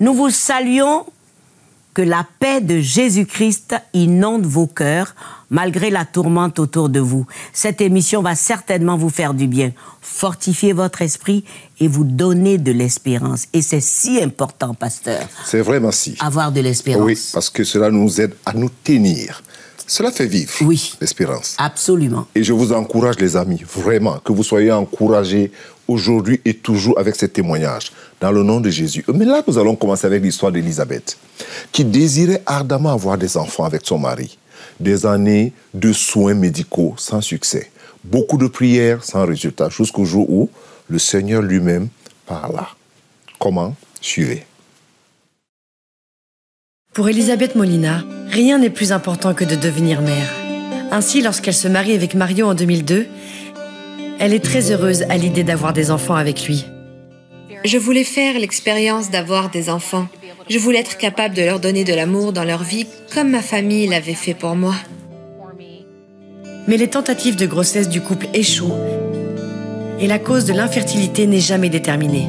Nous vous saluons, que la paix de Jésus-Christ inonde vos cœurs malgré la tourmente autour de vous. Cette émission va certainement vous faire du bien, fortifier votre esprit et vous donner de l'espérance. Et c'est si important, pasteur. C'est vraiment si. Avoir de l'espérance. Oui, parce que cela nous aide à nous tenir. Cela fait vivre l'espérance. Absolument. Et je vous encourage, les amis, vraiment, que vous soyez encouragés aujourd'hui et toujours avec ces témoignages, dans le nom de Jésus. Mais là, nous allons commencer avec l'histoire d'Élisabeth, qui désirait ardemment avoir des enfants avec son mari. Des années de soins médicaux sans succès. Beaucoup de prières sans résultat, jusqu'au jour où le Seigneur lui-même parla. Comment? Suivez. Pour Elisabeth Molina, rien n'est plus important que de devenir mère. Ainsi, lorsqu'elle se marie avec Mario en 2002, elle est très heureuse à l'idée d'avoir des enfants avec lui. Je voulais faire l'expérience d'avoir des enfants. Je voulais être capable de leur donner de l'amour dans leur vie, comme ma famille l'avait fait pour moi. Mais les tentatives de grossesse du couple échouent et la cause de l'infertilité n'est jamais déterminée.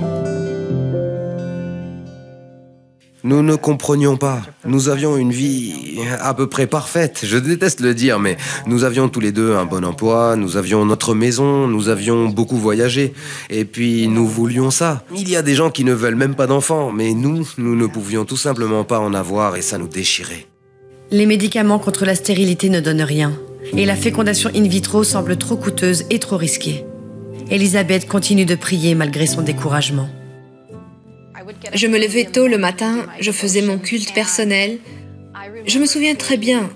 Nous ne comprenions pas. Nous avions une vie à peu près parfaite. Je déteste le dire, mais nous avions tous les deux un bon emploi, nous avions notre maison, nous avions beaucoup voyagé. Et puis, nous voulions ça. Il y a des gens qui ne veulent même pas d'enfants, mais nous ne pouvions tout simplement pas en avoir et ça nous déchirait. Les médicaments contre la stérilité ne donnent rien. Et la fécondation in vitro semble trop coûteuse et trop risquée. Elisabeth continue de prier malgré son découragement. Je me levais tôt le matin, je faisais mon culte personnel. Je me souviens très bien.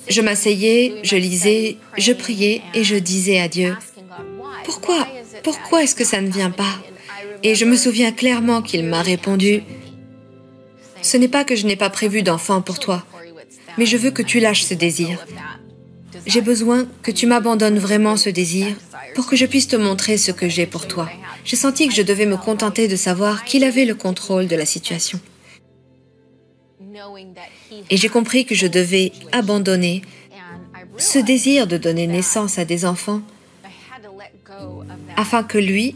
Je m'asseyais, je lisais, je priais et je disais à Dieu, « Pourquoi est-ce que ça ne vient pas ?» Et je me souviens clairement qu'il m'a répondu, « Ce n'est pas que je n'ai pas prévu d'enfant pour toi, mais je veux que tu lâches ce désir. J'ai besoin que tu m'abandonnes vraiment ce désir pour que je puisse te montrer ce que j'ai pour toi. » J'ai senti que je devais me contenter de savoir qu'il avait le contrôle de la situation. Et j'ai compris que je devais abandonner ce désir de donner naissance à des enfants afin que lui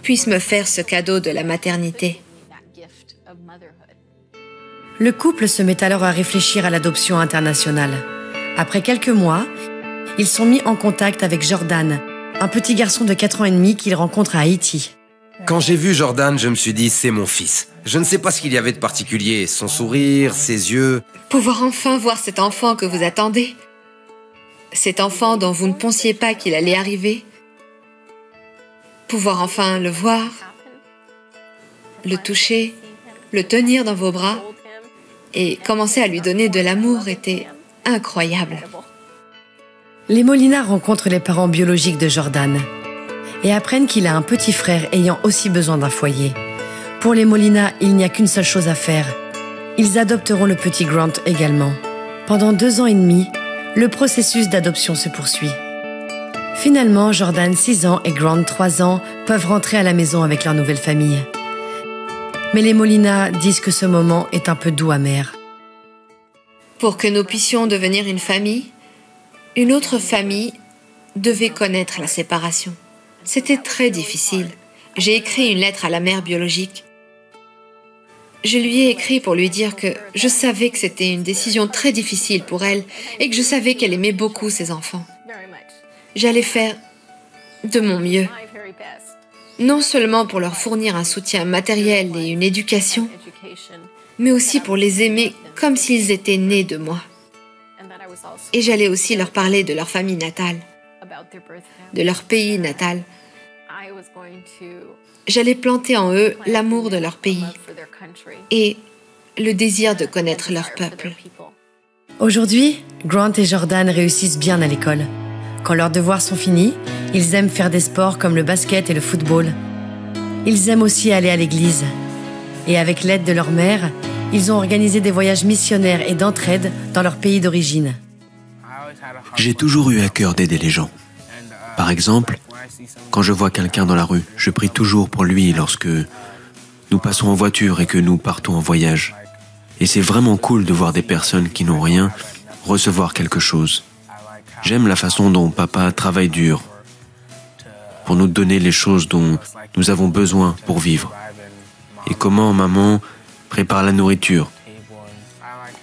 puisse me faire ce cadeau de la maternité. Le couple se met alors à réfléchir à l'adoption internationale. Après quelques mois, ils sont mis en contact avec Jordan, un petit garçon de 4 ans et demi qu'il rencontre à Haïti. Quand j'ai vu Jordan, je me suis dit, c'est mon fils. Je ne sais pas ce qu'il y avait de particulier, son sourire, ses yeux. Pouvoir enfin voir cet enfant que vous attendez. Cet enfant dont vous ne pensiez pas qu'il allait arriver. Pouvoir enfin le voir, le toucher, le tenir dans vos bras et commencer à lui donner de l'amour était incroyable. Les Molina rencontrent les parents biologiques de Jordan et apprennent qu'il a un petit frère ayant aussi besoin d'un foyer. Pour les Molina, il n'y a qu'une seule chose à faire. Ils adopteront le petit Grant également. Pendant 2 ans et demi, le processus d'adoption se poursuit. Finalement, Jordan, 6 ans, et Grant, 3 ans, peuvent rentrer à la maison avec leur nouvelle famille. Mais les Molina disent que ce moment est un peu doux amer. Pour que nous puissions devenir une autre famille devait connaître la séparation. C'était très difficile. J'ai écrit une lettre à la mère biologique. Je lui ai écrit pour lui dire que je savais que c'était une décision très difficile pour elle et que je savais qu'elle aimait beaucoup ses enfants. J'allais faire de mon mieux, non seulement pour leur fournir un soutien matériel et une éducation, mais aussi pour les aimer comme s'ils étaient nés de moi. Et j'allais aussi leur parler de leur famille natale, de leur pays natal. J'allais planter en eux l'amour de leur pays et le désir de connaître leur peuple. Aujourd'hui, Grant et Jordan réussissent bien à l'école. Quand leurs devoirs sont finis, ils aiment faire des sports comme le basket et le football. Ils aiment aussi aller à l'église. Et avec l'aide de leur mère, ils ont organisé des voyages missionnaires et d'entraide dans leur pays d'origine. J'ai toujours eu à cœur d'aider les gens. Par exemple, quand je vois quelqu'un dans la rue, je prie toujours pour lui lorsque nous passons en voiture et que nous partons en voyage. Et c'est vraiment cool de voir des personnes qui n'ont rien recevoir quelque chose. J'aime la façon dont papa travaille dur pour nous donner les choses dont nous avons besoin pour vivre. Et comment maman préparent la nourriture.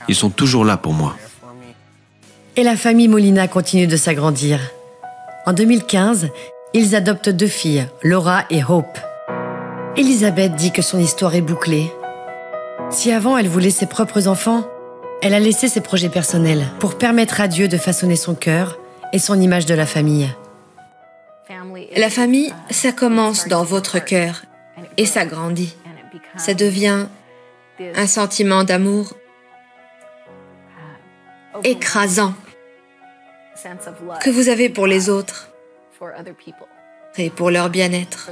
Ils sont toujours là pour moi. Et la famille Molina continue de s'agrandir. En 2015, ils adoptent 2 filles, Laura et Hope. Elisabeth dit que son histoire est bouclée. Si avant elle voulait ses propres enfants, elle a laissé ses projets personnels pour permettre à Dieu de façonner son cœur et son image de la famille. La famille, ça commence dans votre cœur et ça grandit. Ça devient un sentiment d'amour écrasant que vous avez pour les autres et pour leur bien-être.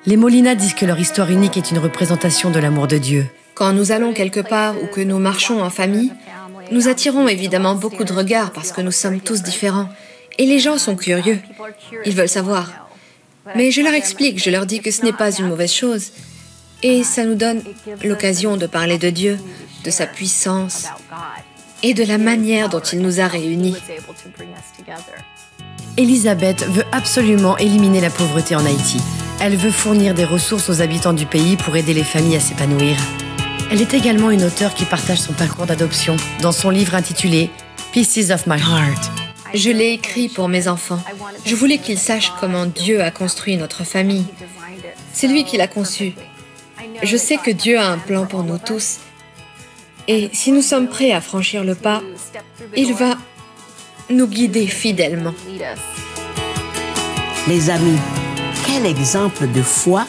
Les Molina disent que leur histoire unique est une représentation de l'amour de Dieu. Quand nous allons quelque part ou que nous marchons en famille, nous attirons évidemment beaucoup de regards parce que nous sommes tous différents. Et les gens sont curieux. Ils veulent savoir. Mais je leur explique, je leur dis que ce n'est pas une mauvaise chose. Et ça nous donne l'occasion de parler de Dieu, de sa puissance et de la manière dont il nous a réunis. Elisabeth veut absolument éliminer la pauvreté en Haïti. Elle veut fournir des ressources aux habitants du pays pour aider les familles à s'épanouir. Elle est également une auteure qui partage son parcours d'adoption dans son livre intitulé « Pieces of My Heart ». Je l'ai écrit pour mes enfants. Je voulais qu'ils sachent comment Dieu a construit notre famille. C'est lui qui l'a conçue. Je sais que Dieu a un plan pour nous tous. Et si nous sommes prêts à franchir le pas, il va nous guider fidèlement. Les amis, quel exemple de foi,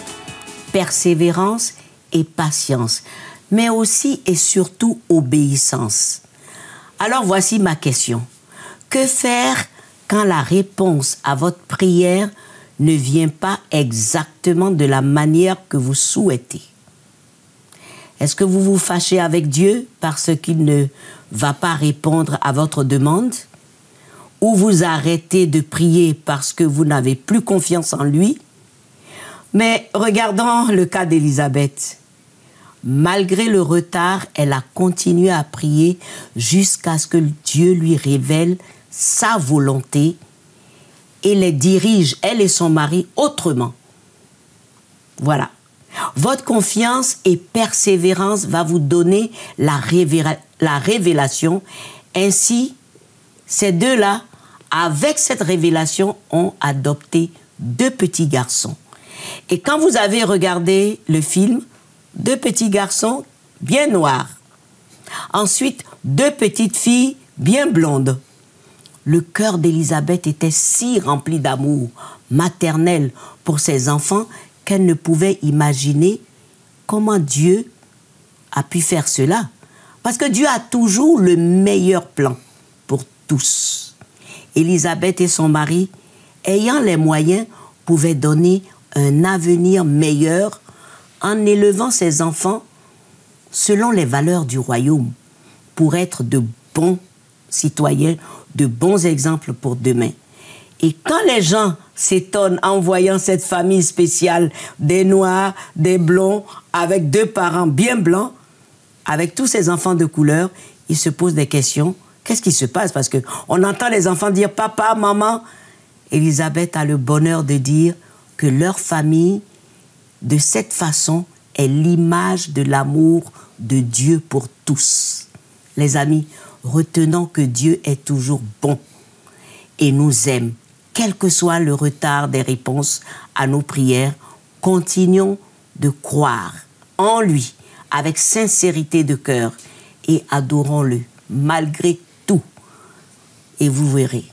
persévérance et patience, mais aussi et surtout obéissance. Alors voici ma question. Que faire quand la réponse à votre prière ne vient pas exactement de la manière que vous souhaitez? Est-ce que vous vous fâchez avec Dieu parce qu'il ne va pas répondre à votre demande? Ou vous arrêtez de prier parce que vous n'avez plus confiance en lui? Mais regardons le cas d'Élisabeth. Malgré le retard, elle a continué à prier jusqu'à ce que Dieu lui révèle sa volonté et les dirige, elle et son mari, autrement. Voilà. Votre confiance et persévérance va vous donner la révélation. Ainsi, ces deux-là, avec cette révélation, ont adopté 2 petits garçons. Et quand vous avez regardé le film, 2 petits garçons bien noirs. Ensuite, 2 petites filles bien blondes. Le cœur d'Élisabeth était si rempli d'amour maternel pour ses enfants qu'elle ne pouvait imaginer comment Dieu a pu faire cela. Parce que Dieu a toujours le meilleur plan pour tous. Élisabeth et son mari, ayant les moyens, pouvaient donner un avenir meilleur en élevant ses enfants selon les valeurs du royaume pour être de bons citoyens, de bons exemples pour demain. Et quand les gens s'étonnent en voyant cette famille spéciale, des noirs, des blonds, avec 2 parents bien blancs, avec tous ces enfants de couleur, ils se posent des questions. Qu'est-ce qui se passe? Parce qu'on entend les enfants dire « Papa, maman ». Élisabeth a le bonheur de dire que leur famille, de cette façon, est l'image de l'amour de Dieu pour tous. Les amis, retenons que Dieu est toujours bon et nous aime. Quel que soit le retard des réponses à nos prières, continuons de croire en lui avec sincérité de cœur et adorons-le malgré tout. Et vous verrez,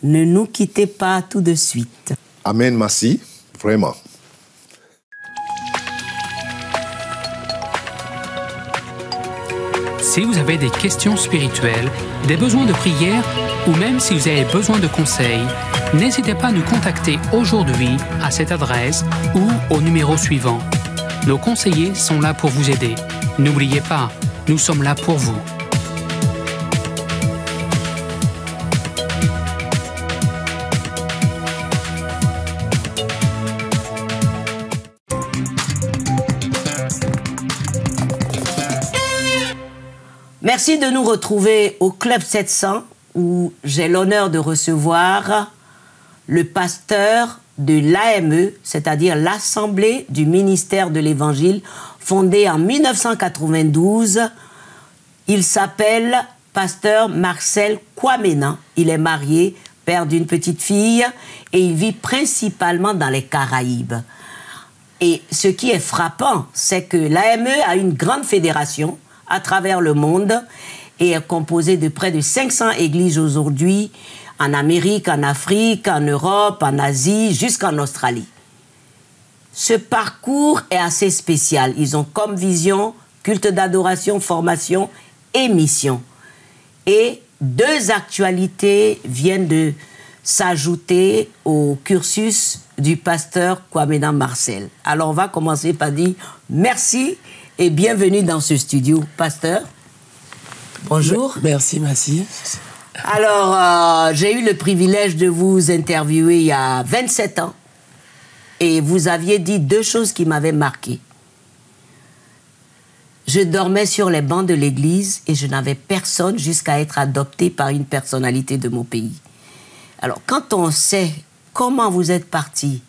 ne nous quittez pas tout de suite. Amen, merci, vraiment. Si vous avez des questions spirituelles, des besoins de prière ou même si vous avez besoin de conseils, n'hésitez pas à nous contacter aujourd'hui à cette adresse ou au numéro suivant. Nos conseillers sont là pour vous aider. N'oubliez pas, nous sommes là pour vous. Merci de nous retrouver au Club 700 où j'ai l'honneur de recevoir le pasteur de l'AME, c'est-à-dire l'Assemblée du ministère de l'Évangile, fondé en 1992. Il s'appelle Pasteur Marcel Kwamena. Il est marié, père d'une petite fille, et il vit principalement dans les Caraïbes. Et ce qui est frappant, c'est que l'AME a une grande fédération à travers le monde et est composée de près de 500 églises aujourd'hui, en Amérique, en Afrique, en Europe, en Asie, jusqu'en Australie. Ce parcours est assez spécial. Ils ont comme vision culte d'adoration, formation et mission. Et 2 actualités viennent de s'ajouter au cursus du pasteur Kwamena Marcel. Alors on va commencer par dire merci et bienvenue dans ce studio. Pasteur, bonjour. Merci, merci. Alors, j'ai eu le privilège de vous interviewer il y a 27 ans et vous aviez dit 2 choses qui m'avaient marqué. Je dormais sur les bancs de l'église et je n'avais personne jusqu'à être adopté par une personnalité de mon pays. Alors, quand on sait comment vous êtes parti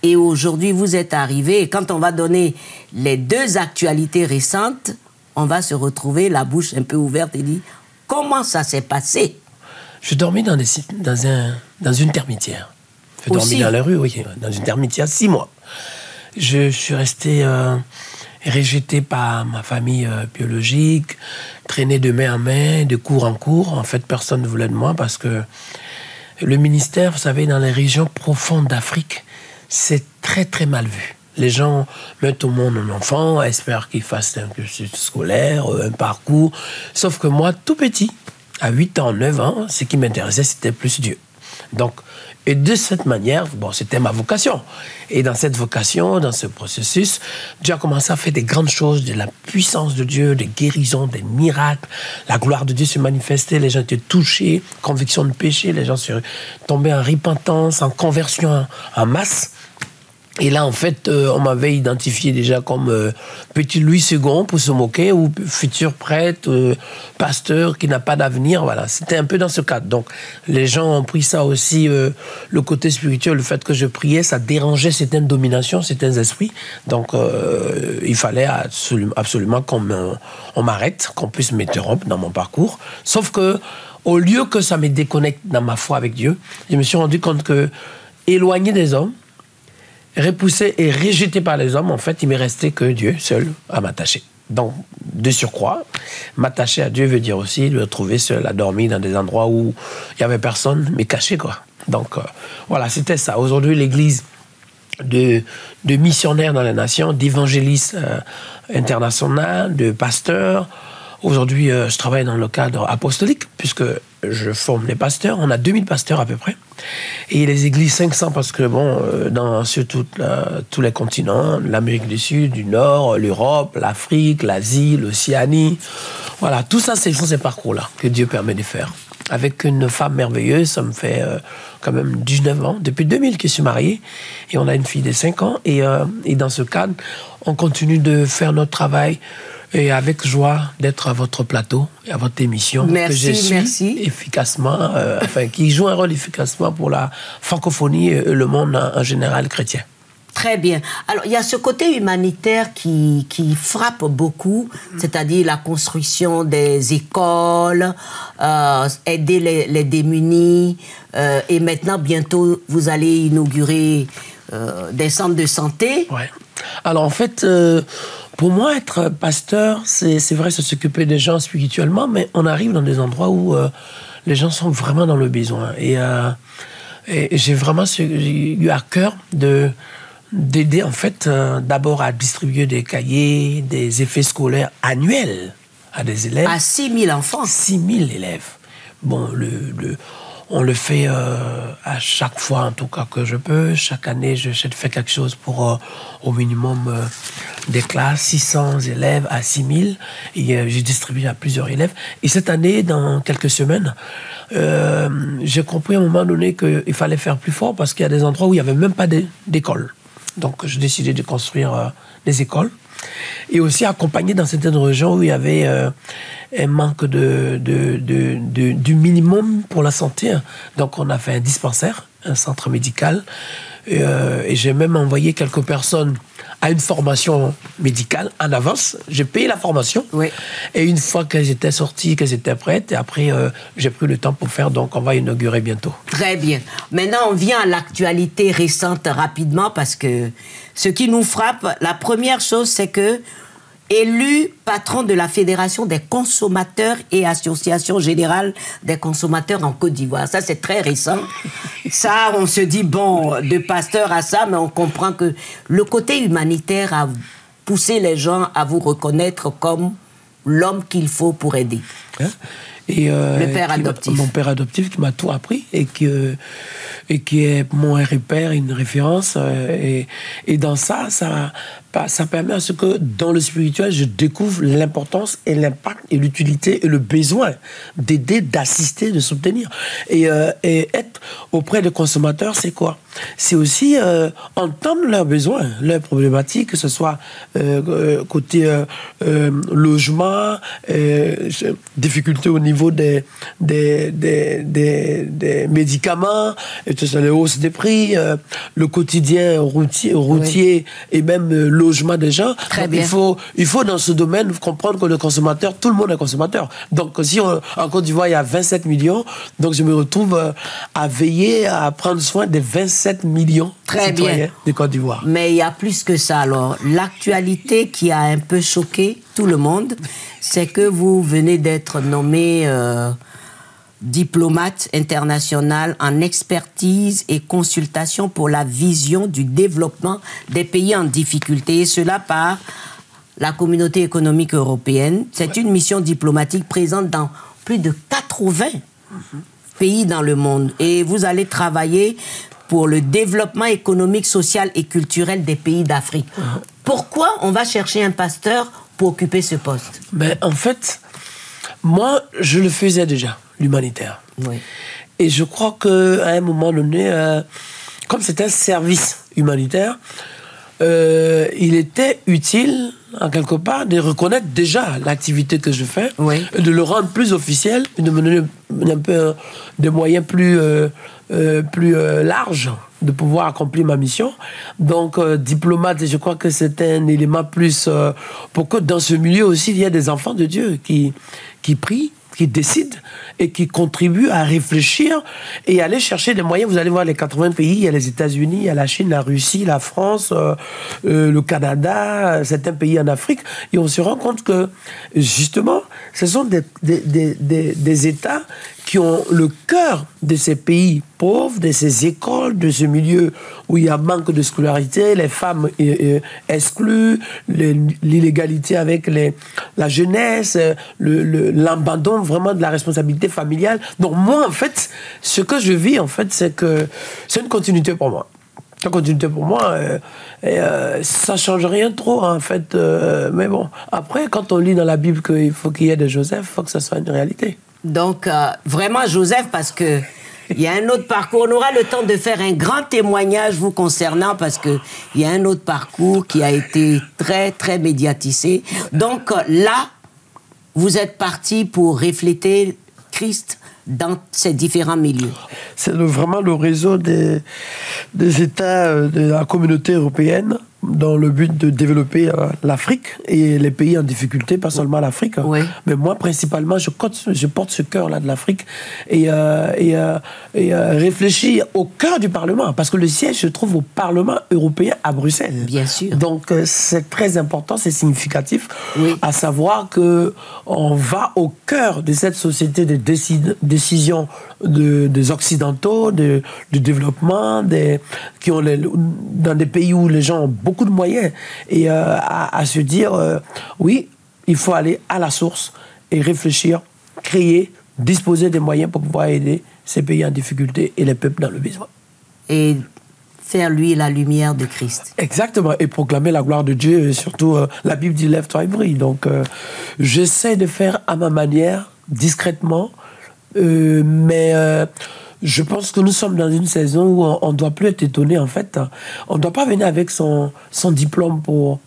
et aujourd'hui vous êtes arrivé, et quand on va donner les 2 actualités récentes, on va se retrouver la bouche un peu ouverte et dire comment ça s'est passé. Je dormais dans une termitière. Je dormais dans la rue, oui, dans une termitière 6 mois. Je suis resté rejeté par ma famille biologique, traîné de main en main, de cours en cours. En fait, personne ne voulait de moi parce que le ministère, vous savez, dans les régions profondes d'Afrique, c'est très, très mal vu. Les gens mettent au monde un enfant, espèrent qu'il fasse un cursus scolaire, un parcours. Sauf que moi, tout petit, à 8 ans, 9 ans, ce qui m'intéressait, c'était plus Dieu. Donc, et de cette manière, bon, c'était ma vocation. Et dans cette vocation, dans ce processus, Dieu a commencé à faire des grandes choses, de la puissance de Dieu, des guérisons, des miracles. La gloire de Dieu se manifestait, les gens étaient touchés, conviction de péché, les gens se tombaient en repentance, en conversion en masse. Et là, en fait, on m'avait identifié déjà comme petit Louis II pour se moquer, ou futur prêtre, pasteur qui n'a pas d'avenir. Voilà, c'était un peu dans ce cadre. Donc, les gens ont pris ça aussi, le côté spirituel, le fait que je priais, ça dérangeait certaines dominations, certains esprits. Donc, il fallait absolument qu'on m'arrête, qu'on puisse m'interrompre dans mon parcours. Sauf que, au lieu que ça me déconnecte dans ma foi avec Dieu, je me suis rendu compte que, éloigné des hommes, repoussé et rejeté par les hommes, en fait, il m'est resté que Dieu seul à m'attacher. Donc, de surcroît, m'attacher à Dieu veut dire aussi le trouver seul à dormir dans des endroits où il n'y avait personne, mais caché, quoi. Donc, voilà, c'était ça. Aujourd'hui, l'Église de missionnaires dans les nations, d'évangélistes internationaux, de pasteurs. Aujourd'hui, je travaille dans le cadre apostolique, puisque je forme les pasteurs. On a 2000 pasteurs à peu près. Et les églises, 500, parce que, bon, sur tous les continents, l'Amérique du Sud, du Nord, l'Europe, l'Afrique, l'Asie, l'Océanie. Voilà, tout ça, ce sont ces parcours-là que Dieu permet de faire. Avec une femme merveilleuse, ça me fait quand même 19 ans, depuis 2000 que je suis marié. Et on a une fille de 5 ans. Et dans ce cadre, on continue de faire notre travail. Et avec joie d'être à votre plateau et à votre émission. Merci, que je suis efficacement, qui joue un rôle efficacement pour la francophonie et le monde en général chrétien. Très bien. Alors, il y a ce côté humanitaire qui frappe beaucoup, c'est-à-dire la construction des écoles, aider les démunis, et maintenant, bientôt, vous allez inaugurer des centres de santé. Ouais. Alors, en fait... pour moi, être pasteur, c'est vrai, c'est s'occuper des gens spirituellement, mais on arrive dans des endroits où les gens sont vraiment dans le besoin. Et j'ai vraiment eu à cœur d'aider, en fait, d'abord à distribuer des cahiers, des effets scolaires annuels à des élèves. À 6000 enfants. 6000 élèves. Bon, on le fait à chaque fois, en tout cas, que je peux. Chaque année, j'essaie de faire quelque chose pour, au minimum, des classes, 600 élèves à 6000. Et j'ai distribué à plusieurs élèves. Et cette année, dans quelques semaines, j'ai compris à un moment donné qu'il fallait faire plus fort parce qu'il y a des endroits où il n'y avait même pas d'école. Donc, j'ai décidé de construire des écoles. Et aussi accompagner dans certaines régions où il y avait un manque du minimum pour la santé. Donc on a fait un dispensaire, un centre médical, et j'ai même envoyé quelques personnes à une formation médicale en avance. J'ai payé la formation. Oui. Et une fois qu'elles étaient sorties, qu'elles étaient prêtes, et après, j'ai pris le temps pour faire. Donc, on va inaugurer bientôt. Très bien. Maintenant, on vient à l'actualité récente rapidement parce que ce qui nous frappe, la première chose, c'est que élu patron de la Fédération des consommateurs et Association générale des consommateurs en Côte d'Ivoire. Ça, c'est très récent. Ça, on se dit, bon, de pasteur à ça, mais on comprend que le côté humanitaire a poussé les gens à vous reconnaître comme l'homme qu'il faut pour aider. Et, le père adoptif. Mon père adoptif qui m'a tout appris et qui est mon repère, une référence. Et dans ça permet à ce que dans le spirituel, je découvre l'importance et l'impact et l'utilité et le besoin d'aider, d'assister, de soutenir. Et être auprès des consommateurs, c'est quoi? C'est aussi entendre leurs besoins, leurs problématiques, que ce soit côté logement, difficultés au niveau des médicaments, et tout ça, les hausses des prix, le quotidien routier oui. Et même logement des gens. Très bien. Il faut dans ce domaine comprendre que le consommateur, tout le monde est consommateur. Donc si en Côte d'Ivoire il y a 27 millions, donc je me retrouve à veiller à prendre soin des 27 millions Très bien. de Côte d'Ivoire. Mais il y a plus que ça alors. L'actualité qui a un peu choqué tout le monde, c'est que vous venez d'être nommé diplomate international en expertise et consultation pour la vision du développement des pays en difficulté, et cela par la Communauté économique européenne. C'est une mission diplomatique présente dans plus de 80 pays dans le monde. Et vous allez travailler pour le développement économique, social et culturel des pays d'Afrique. Pourquoi on va chercher un pasteur pour occuper ce poste? Mais en fait, moi, je le faisais déjà, l'humanitaire. Oui. Et je crois qu'à un moment donné, comme c'est un service humanitaire, il était utile, en quelque part, de reconnaître déjà l'activité que je fais, oui. de le rendre plus officiel, de me donner un peu des moyens plus larges de pouvoir accomplir ma mission. Donc, diplomate, je crois que c'est un élément plus pour que dans ce milieu aussi, il y ait des enfants de Dieu qui prient, qui décident et qui contribuent à réfléchir et aller chercher des moyens. Vous allez voir les 80 pays, il y a les États-Unis, il y a la Chine, la Russie, la France, le Canada, certains pays en Afrique. Et on se rend compte que, justement, ce sont des États qui ont le cœur de ces pays pauvres, de ces écoles, de ce milieu où il y a manque de scolarité, les femmes exclues, l'illégalité avec la jeunesse, l'abandon vraiment de la responsabilité familiale. Donc moi, en fait, ce que je vis, en fait, c'est que c'est une continuité pour moi. C'est une continuité pour moi. Ça ne change rien trop, en fait. Mais bon, après, quand on lit dans la Bible qu'il faut qu'il y ait des Joseph, il faut que ça soit une réalité. Donc, vraiment, Joseph, parce que il y a un autre parcours. On aura le temps de faire un grand témoignage vous concernant, parce que il y a un autre parcours qui a été très, très médiatisé. Donc, là, vous êtes parti pour refléter Christ dans ces différents milieux. C'est vraiment le réseau des États de la communauté européenne dans le but de développer l'Afrique et les pays en difficulté, pas seulement l'Afrique. Oui. Mais moi, principalement, je porte ce cœur-là de l'Afrique et réfléchir au cœur du Parlement, parce que le siège se trouve au Parlement européen à Bruxelles. Bien sûr. Donc, c'est très important, c'est significatif, oui. à savoir qu'on va au cœur de cette société de décision des Occidentaux, du développement, qui ont dans des pays où les gens ont beaucoup de moyens, et à se dire, oui, il faut aller à la source et réfléchir, créer, disposer des moyens pour pouvoir aider ces pays en difficulté et les peuples dans le besoin. Et faire, lui, la lumière de Christ. Exactement, et proclamer la gloire de Dieu, et surtout, la Bible dit « Lève-toi et brille ». Donc, j'essaie de faire à ma manière, discrètement, mais je pense que nous sommes dans une saison où on ne doit plus être étonné, en fait. On ne doit pas venir avec son diplôme pour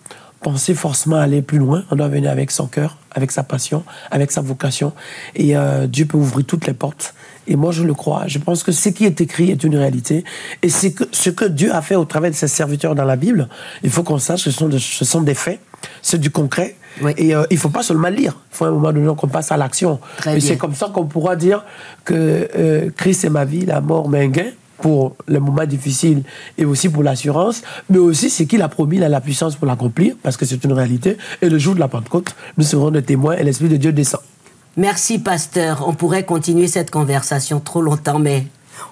penser forcément aller plus loin. On doit venir avec son cœur, avec sa passion, avec sa vocation. Et Dieu peut ouvrir toutes les portes. Et moi, je le crois. Je pense que ce qui est écrit est une réalité. Et c'est que ce que Dieu a fait au travers de ses serviteurs dans la Bible, il faut qu'on sache que ce sont des faits, c'est du concret. Oui. Et il ne faut pas seulement lire. Il faut à un moment donné qu'on passe à l'action. Et c'est comme ça qu'on pourra dire que Christ est ma vie, la mort m'est un gain, pour les moments difficiles et aussi pour l'assurance, mais aussi c'est qu'il a promis, il a la puissance pour l'accomplir, parce que c'est une réalité. Et le jour de la Pentecôte, nous serons des témoins et l'Esprit de Dieu descend. Merci, pasteur. On pourrait continuer cette conversation trop longtemps, mais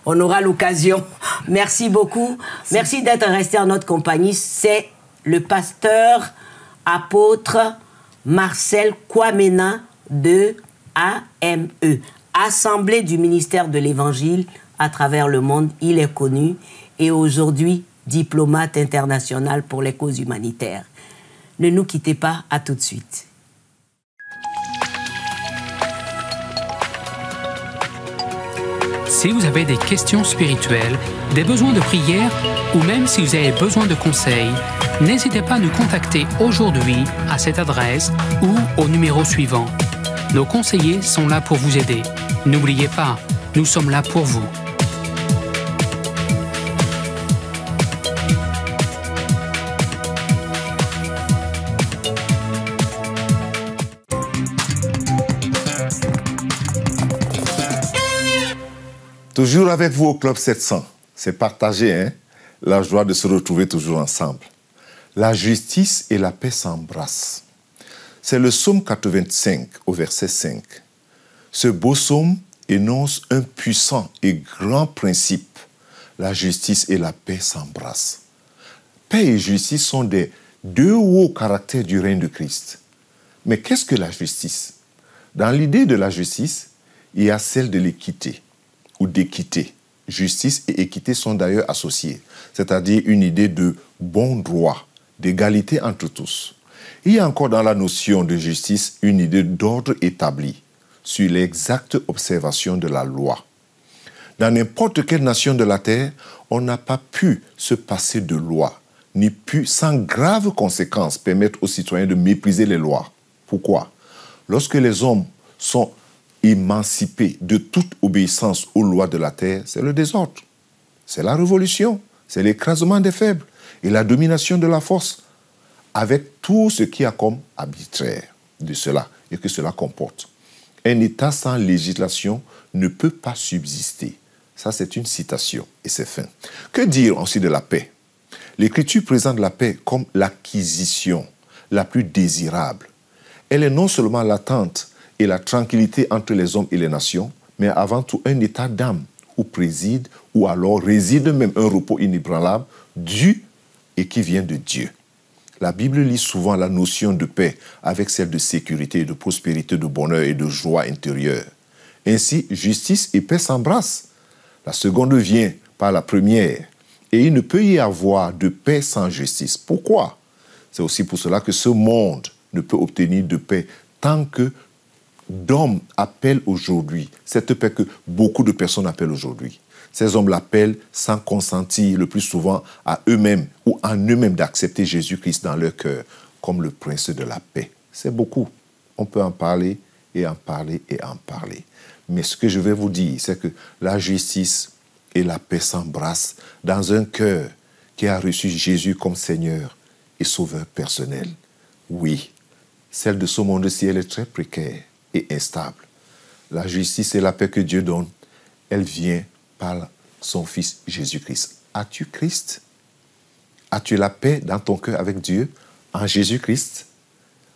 on aura l'occasion. Merci beaucoup. Merci d'être resté en notre compagnie. C'est le pasteur apôtre Marcel Kwamena de AME, Assemblée du ministère de l'Évangile à travers le monde. Il est connu et aujourd'hui diplomate international pour les causes humanitaires. Ne nous quittez pas, à tout de suite. Si vous avez des questions spirituelles, des besoins de prière ou même si vous avez besoin de conseils, n'hésitez pas à nous contacter aujourd'hui à cette adresse ou au numéro suivant. Nos conseillers sont là pour vous aider. N'oubliez pas, nous sommes là pour vous. Toujours avec vous au Club 700. C'est partagé, hein? La joie de se retrouver toujours ensemble. La justice et la paix s'embrassent. C'est le psaume 85 au verset 5. Ce beau psaume énonce un puissant et grand principe. La justice et la paix s'embrassent. Paix et justice sont des deux hauts caractères du règne de Christ. Mais qu'est-ce que la justice? Dans l'idée de la justice, il y a celle de l'équité ou d'équité. Justice et équité sont d'ailleurs associées, c'est-à-dire une idée de bon droit, d'égalité entre tous. Il y a encore dans la notion de justice une idée d'ordre établi sur l'exacte observation de la loi. Dans n'importe quelle nation de la terre, on n'a pas pu se passer de loi, ni pu, sans graves conséquences, permettre aux citoyens de mépriser les lois. Pourquoi? Lorsque les hommes sont émancipés de toute obéissance aux lois de la terre, c'est le désordre. C'est la révolution, c'est l'écrasement des faibles et la domination de la force, avec tout ce qui a comme arbitraire de cela et que cela comporte. Un État sans législation ne peut pas subsister. Ça, c'est une citation et c'est fin. Que dire ensuite de la paix? L'Écriture présente la paix comme l'acquisition la plus désirable. Elle est non seulement l'attente et la tranquillité entre les hommes et les nations, mais avant tout un état d'âme où préside ou alors réside même un repos inébranlable dû et qui vient de Dieu. La Bible lie souvent la notion de paix avec celle de sécurité, de prospérité, de bonheur et de joie intérieure. Ainsi, justice et paix s'embrassent. La seconde vient par la première. Et il ne peut y avoir de paix sans justice. Pourquoi? C'est aussi pour cela que ce monde ne peut obtenir de paix tant que d'hommes appellent aujourd'hui, cette paix que beaucoup de personnes appellent aujourd'hui. Ces hommes l'appellent sans consentir le plus souvent à eux-mêmes ou en eux-mêmes d'accepter Jésus-Christ dans leur cœur comme le prince de la paix. C'est beaucoup. On peut en parler et en parler et en parler. Mais ce que je vais vous dire, c'est que la justice et la paix s'embrassent dans un cœur qui a reçu Jésus comme Seigneur et Sauveur personnel. Oui, celle de ce monde-ci, elle est très précaire et instable. La justice et la paix que Dieu donne, elle vient par son Fils Jésus-Christ. As-tu Christ? As-tu la paix dans ton cœur avec Dieu en Jésus-Christ?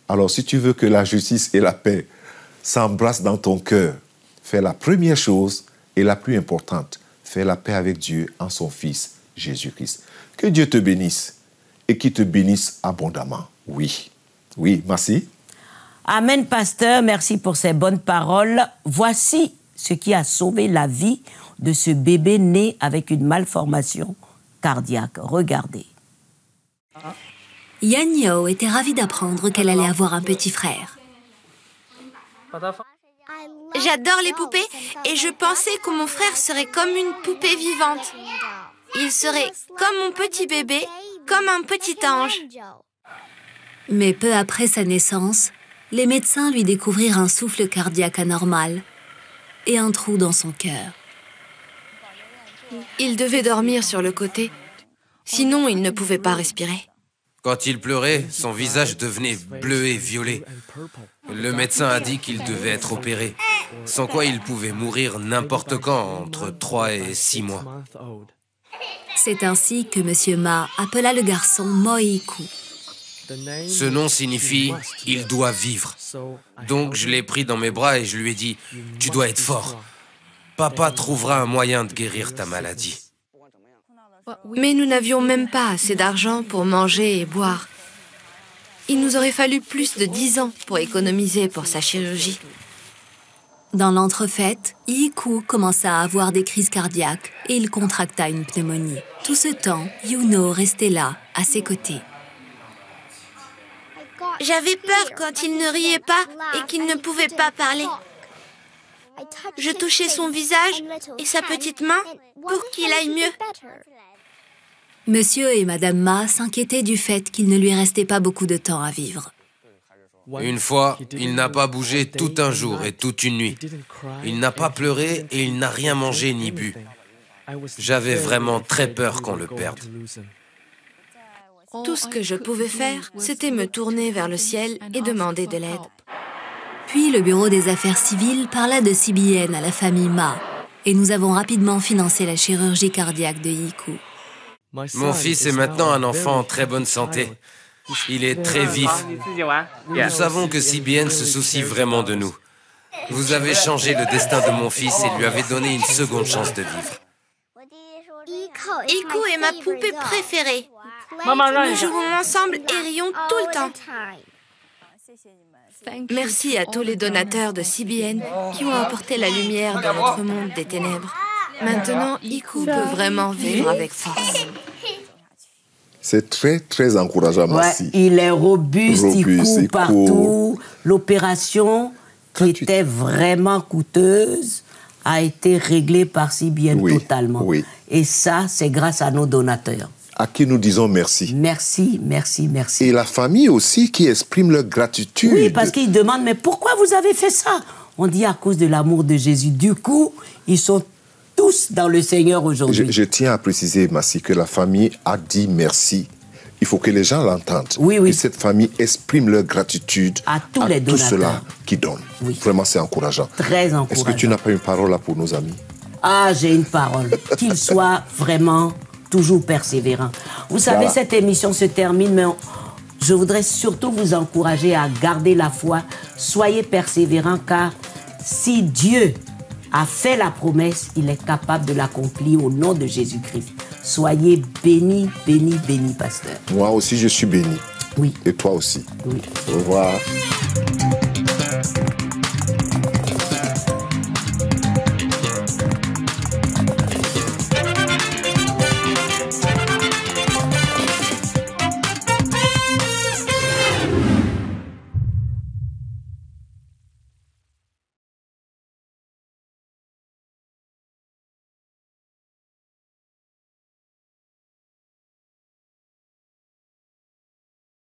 Alors si tu veux que la justice et la paix s'embrassent dans ton cœur, fais la première chose et la plus importante. Fais la paix avec Dieu en son Fils Jésus-Christ. Que Dieu te bénisse et qu'il te bénisse abondamment. Oui. Oui, merci. Amen, pasteur. Merci pour ces bonnes paroles. Voici ce qui a sauvé la vie de ce bébé né avec une malformation cardiaque. Regardez. Yan Yo était ravie d'apprendre qu'elle allait avoir un petit frère. J'adore les poupées et je pensais que mon frère serait comme une poupée vivante. Il serait comme mon petit bébé, comme un petit ange. Mais peu après sa naissance, les médecins lui découvrirent un souffle cardiaque anormal et un trou dans son cœur. Il devait dormir sur le côté, sinon il ne pouvait pas respirer. Quand il pleurait, son visage devenait bleu et violet. Le médecin a dit qu'il devait être opéré, sans quoi il pouvait mourir n'importe quand, entre 3 et 6 mois. C'est ainsi que M. Ma appela le garçon Moiku. Ce nom signifie « il doit vivre ». Donc je l'ai pris dans mes bras et je lui ai dit « tu dois être fort. Papa trouvera un moyen de guérir ta maladie. » Mais nous n'avions même pas assez d'argent pour manger et boire. Il nous aurait fallu plus de 10 ans pour économiser pour sa chirurgie. Dans l'entrefaite, Iku commença à avoir des crises cardiaques et il contracta une pneumonie. Tout ce temps, Yuno restait là, à ses côtés. J'avais peur quand il ne riait pas et qu'il ne pouvait pas parler. Je touchais son visage et sa petite main pour qu'il aille mieux. Monsieur et Madame Ma s'inquiétaient du fait qu'il ne lui restait pas beaucoup de temps à vivre. Une fois, il n'a pas bougé tout un jour et toute une nuit. Il n'a pas pleuré et il n'a rien mangé ni bu. J'avais vraiment très peur qu'on le perde. Tout ce que je pouvais faire, c'était me tourner vers le ciel et demander de l'aide. Puis le bureau des affaires civiles parla de CBN à la famille Ma et nous avons rapidement financé la chirurgie cardiaque de Iku. Mon fils est maintenant un enfant en très bonne santé. Il est très vif. Nous savons que CBN se soucie vraiment de nous. Vous avez changé le destin de mon fils et lui avez donné une seconde chance de vivre. Iku est ma poupée préférée. Nous jouons ensemble et rions tout le temps. Merci à tous les donateurs de CBN qui ont apporté la lumière dans notre monde des ténèbres. Maintenant, Iku peut vraiment vivre avec force. C'est très, très encourageant, Massi. Ouais, il est robuste, il court partout. L'opération, qui était vraiment coûteuse, a été réglée par CBN totalement. Oui. Et ça, c'est grâce à nos donateurs. À qui nous disons merci. Merci, merci, merci. Et la famille aussi qui exprime leur gratitude. Oui, parce qu'ils demandent, mais pourquoi vous avez fait ça? On dit à cause de l'amour de Jésus. Du coup, ils sont tous dans le Seigneur aujourd'hui. Je tiens à préciser, Massi, que la famille a dit merci. Il faut que les gens l'entendent. Oui, oui. Et cette famille exprime leur gratitude à tous les donateurs. Tous ceux-là qui donnent. Oui. Vraiment, c'est encourageant. Très encourageant. Est-ce que tu n'as pas une parole là pour nos amis? Ah, j'ai une parole. Qu'ils soient vraiment toujours persévérants. Vous savez, cette émission se termine, mais je voudrais surtout vous encourager à garder la foi. Soyez persévérants, car si Dieu a fait la promesse, il est capable de l'accomplir au nom de Jésus-Christ. Soyez bénis, bénis, bénis, pasteur. Moi aussi, je suis béni. Oui. Et toi aussi. Oui. Au revoir.